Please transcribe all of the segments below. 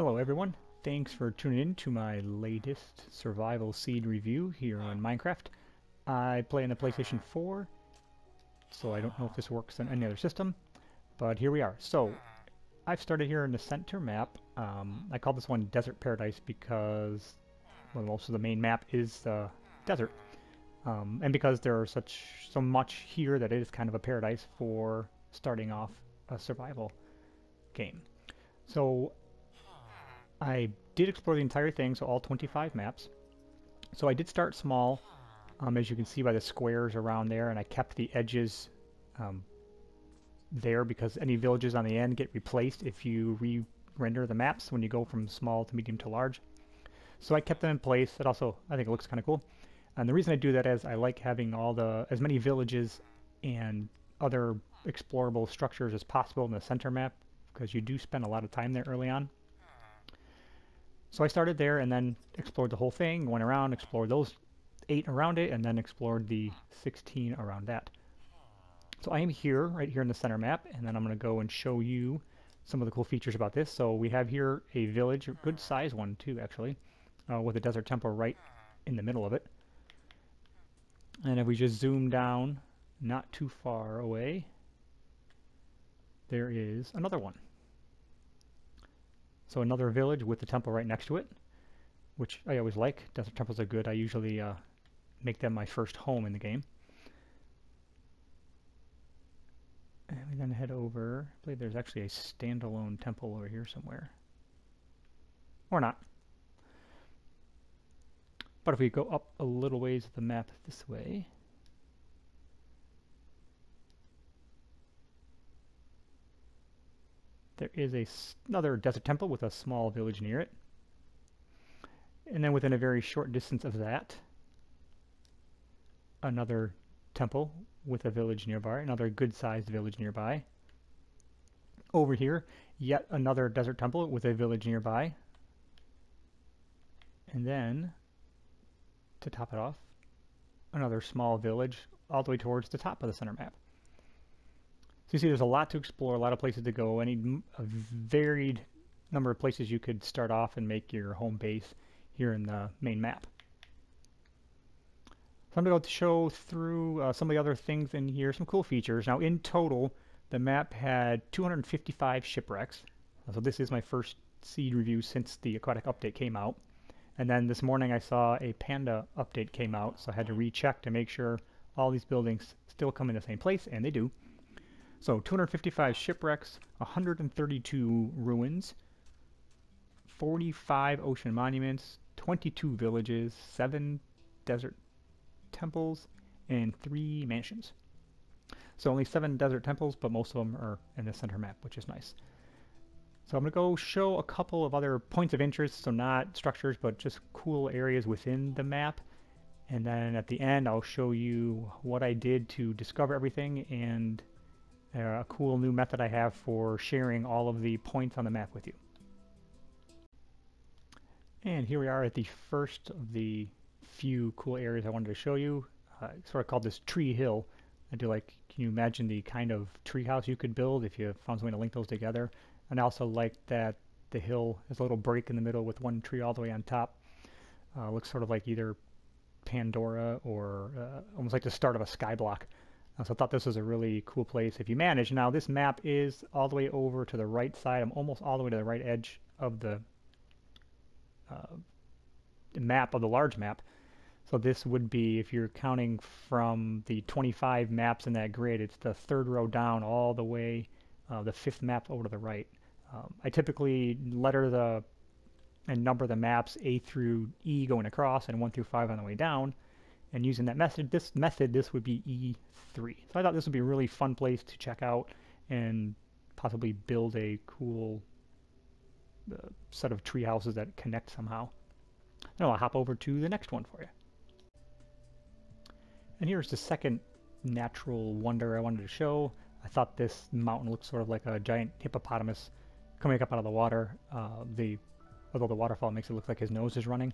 Hello everyone, thanks for tuning in to my latest survival seed review here on Minecraft. I play on the PlayStation 4, so I don't know if this works on any other system, but here we are. So, I've started here in the center map. I call this one Desert Paradise because most of the main map is desert. And because there are so much here that it is kind of a paradise for starting off a survival game. So, I did explore the entire thing, so all 25 maps. So I did start small, as you can see by the squares around there, and I kept the edges there because any villages on the end get replaced if you re-render the maps when you go from small to medium to large. So I kept them in place. It also, I think it looks kind of cool. And the reason I do that is I like having as many villages and other explorable structures as possible in the center map because you do spend a lot of time there early on. So I started there and then explored the whole thing, went around, explored those 8 around it, and then explored the 16 around that. So I am here, right here in the center map, and then I'm going to go and show you some of the cool features about this. So we have here a village, a good size one too actually, with a desert temple right in the middle of it. And if we just zoom down, not too far away, there is another one. So another village with the temple right next to it, which I always like. Desert temples are good. I usually make them my first home in the game. And we then head over. I believe there's actually a standalone temple over here somewhere. Or not. But if we go up a little ways of the map this way, there is another desert temple with a small village near it. And then within a very short distance of that, another temple with a village nearby, another good-sized village nearby. Over here, yet another desert temple with a village nearby. And then, to top it off, another small village all the way towards the top of the center map. So you see there's a lot to explore, a lot of places to go, a varied number of places you could start off and make your home base here in the main map. So I'm going to show through some of the other things in here, some cool features. Now in total, the map had 255 shipwrecks. So this is my first seed review since the aquatic update came out. And then this morning I saw a panda update came out, so I had to recheck to make sure all these buildings still come in the same place, and they do. So 255 shipwrecks, 132 ruins, 45 ocean monuments, 22 villages, 7 desert temples, and 3 mansions. So only 7 desert temples, but most of them are in the center map, which is nice. So I'm going to go show a couple of other points of interest, so not structures, but just cool areas within the map. And then at the end, I'll show you what I did to discover everything and a cool new method I have for sharing all of the points on the map with you. And here we are at the first of the few cool areas I wanted to show you. Sort of called this tree hill. Can you imagine the kind of tree house you could build if you found some way to link those together? And I also like that the hill has a little break in the middle with one tree all the way on top. Looks sort of like either Pandora or almost like the start of a sky block. So I thought this was a really cool place if you manage. Now this map is all the way over to the right side. I'm almost all the way to the right edge of the map, of the large map. So this would be, if you're counting from the 25 maps in that grid, it's the 3rd row down all the way, the 5th map over to the right. I typically letter and number the maps A through E going across and 1 through 5 on the way down. And using that method, this would be E3. So I thought this would be a really fun place to check out and possibly build a cool set of tree houses that connect somehow. Now I'll hop over to the next one for you. And here's the second natural wonder I wanted to show. I thought this mountain looked sort of like a giant hippopotamus coming up out of the water. Although the waterfall makes it look like his nose is running.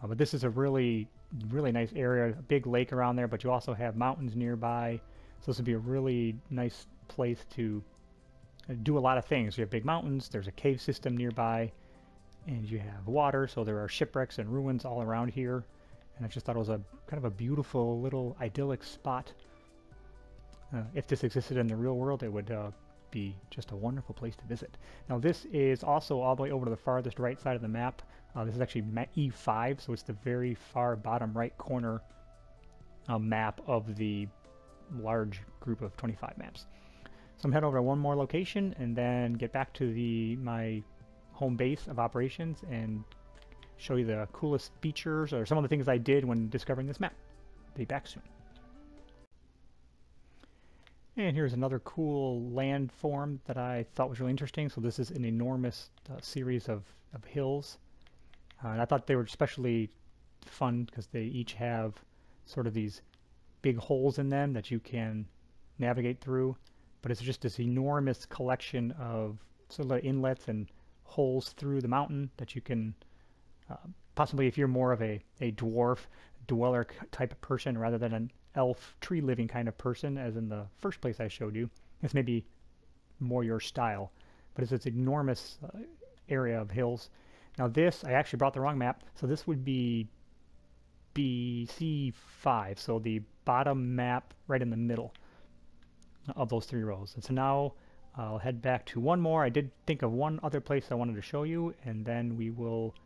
But this is a really nice area, a big lake around there, but you also have mountains nearby. So this would be a really nice place to do a lot of things. You have big mountains, there's a cave system nearby, and you have water, so there are shipwrecks and ruins all around here. And I just thought it was a kind of a beautiful little idyllic spot. If this existed in the real world, it would be just a wonderful place to visit. Now this is also all the way over to the farthest right side of the map. This is actually E5, so it's the very far bottom right corner map of the large group of 25 maps. So I'm heading over to one more location and then get back to my home base of operations and show you the coolest features or some of the things I did when discovering this map. Be back soon. And here's another cool landform that I thought was really interesting. So this is an enormous series of hills. And I thought they were especially fun because they each have sort of these big holes in them that you can navigate through. But it's just this enormous collection of sort of inlets and holes through the mountain that you can possibly, if you're more of a dwarf dweller type of person rather than an elf tree living kind of person, as in the first place I showed you, it's maybe more your style. But it's this enormous area of hills. Now this, I actually brought the wrong map, so this would be BC5, so the bottom map right in the middle of those 3 rows. And so now I'll head back to one more. I did think of one other place I wanted to show you, and then we will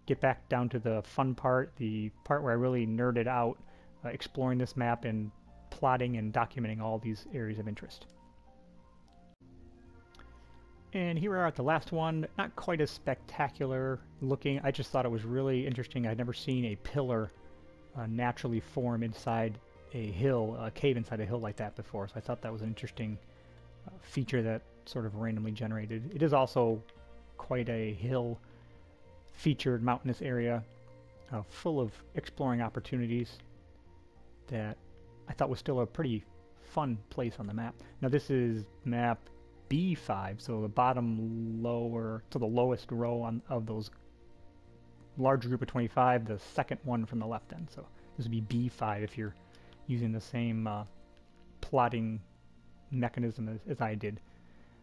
get back down to the fun part, the part where I really nerded out exploring this map and plotting and documenting all these areas of interest. And here we are at the last one. Not quite as spectacular looking. I just thought it was really interesting. I'd never seen a pillar naturally form inside a hill, a cave inside a hill like that before. So I thought that was an interesting feature that sort of randomly generated. It is also quite a hill featured mountainous area full of exploring opportunities that I thought was still a pretty fun place on the map. Now this is map B5, so the bottom lower to the lowest row of those large group of 25, the second one from the left end. So this would be B5 if you're using the same plotting mechanism as I did.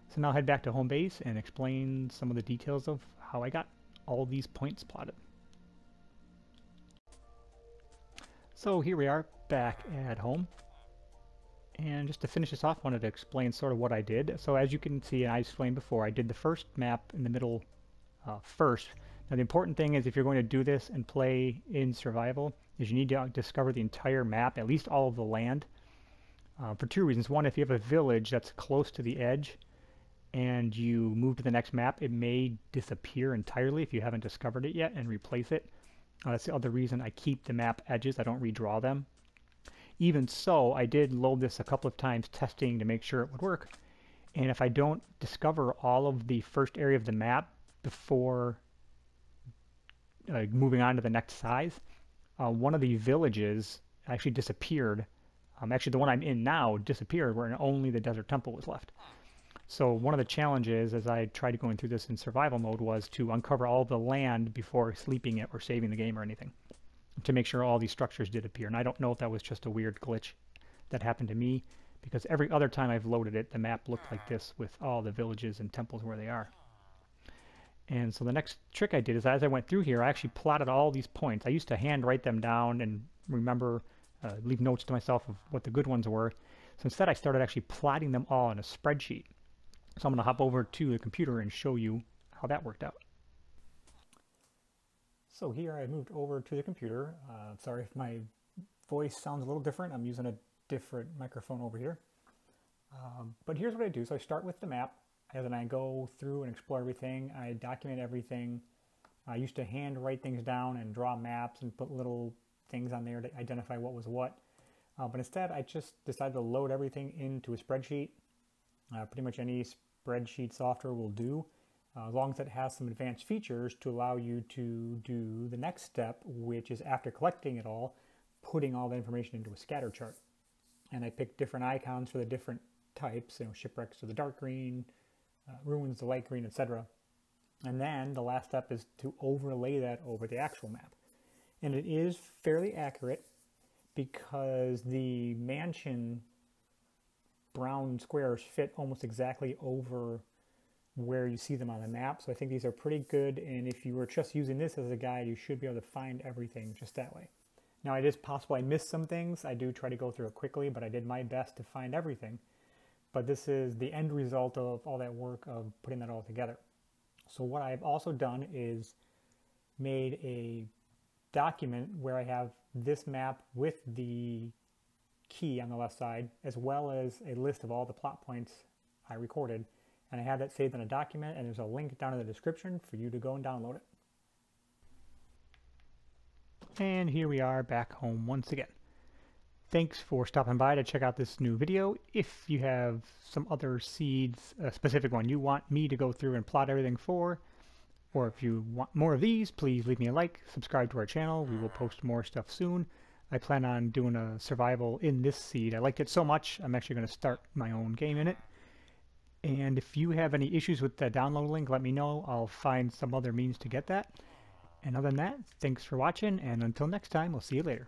So now I'll head back to home base and explain some of the details of how I got all these points plotted. So here we are back at home, and just to finish this off, I wanted to explain sort of what I did. So as you can see, and I explained before, I did the first map in the middle first. Now the important thing is, if you're going to do this and play in survival, is you need to discover the entire map, at least all of the land, for 2 reasons. One, if you have a village that's close to the edge and you move to the next map, it may disappear entirely if you haven't discovered it yet and replace it. That's the other reason I keep the map edges. I don't redraw them. Even so, I did load this a couple of times testing to make sure it would work. And if I don't discover all of the first area of the map before moving on to the next size, one of the villages actually disappeared. Actually, the one I'm in now disappeared, where only the desert temple was left. So one of the challenges as I tried going through this in survival mode was to uncover all the land before sleeping it or saving the game or anything, to make sure all these structures did appear. And I don't know if that was just a weird glitch that happened to me, because every other time I've loaded it, the map looked like this with all the villages and temples where they are. And so the next trick I did is, as I went through here, I actually plotted all these points. I used to hand write them down and remember, leave notes to myself of what the good ones were. So instead I started actually plotting them all in a spreadsheet. So I'm going to hop over to the computer and show you how that worked out. So here I moved over to the computer. Sorry if my voice sounds a little different. I'm using a different microphone over here. But here's what I do. So I start with the map, and then I go through and explore everything. I document everything. I used to hand write things down and draw maps and put little things on there to identify what was what. But instead, I just decided to load everything into a spreadsheet. Pretty much any spreadsheet software will do, as long as it has some advanced features to allow you to do the next step, which is, after collecting it all, putting all the information into a scatter chart. And I picked different icons for the different types, shipwrecks to the dark green, ruins the light green, etc. And then the last step is to overlay that over the actual map. And it is fairly accurate, because the mansion brown squares fit almost exactly over where you see them on the map. So I think these are pretty good, and if you were just using this as a guide, you should be able to find everything just that way. Now it is possible I missed some things. I do try to go through it quickly, but I did my best to find everything. But this is the end result of all that work of putting that all together. So what I've also done is made a document where I have this map with the key on the left side, as well as a list of all the plot points I recorded. And I have that saved in a document, and there's a link down in the description for you to go and download it. And here we are back home once again. Thanks for stopping by to check out this new video. If you have some other seeds, a specific one you want me to go through and plot everything for, or if you want more of these, please leave me a like, subscribe to our channel. We will post more stuff soon. I plan on doing a survival in this seed. I liked it so much, I'm actually going to start my own game in it. And if you have any issues with the download link, let me know. I'll find some other means to get that. And other than that, thanks for watching, and until next time, we'll see you later.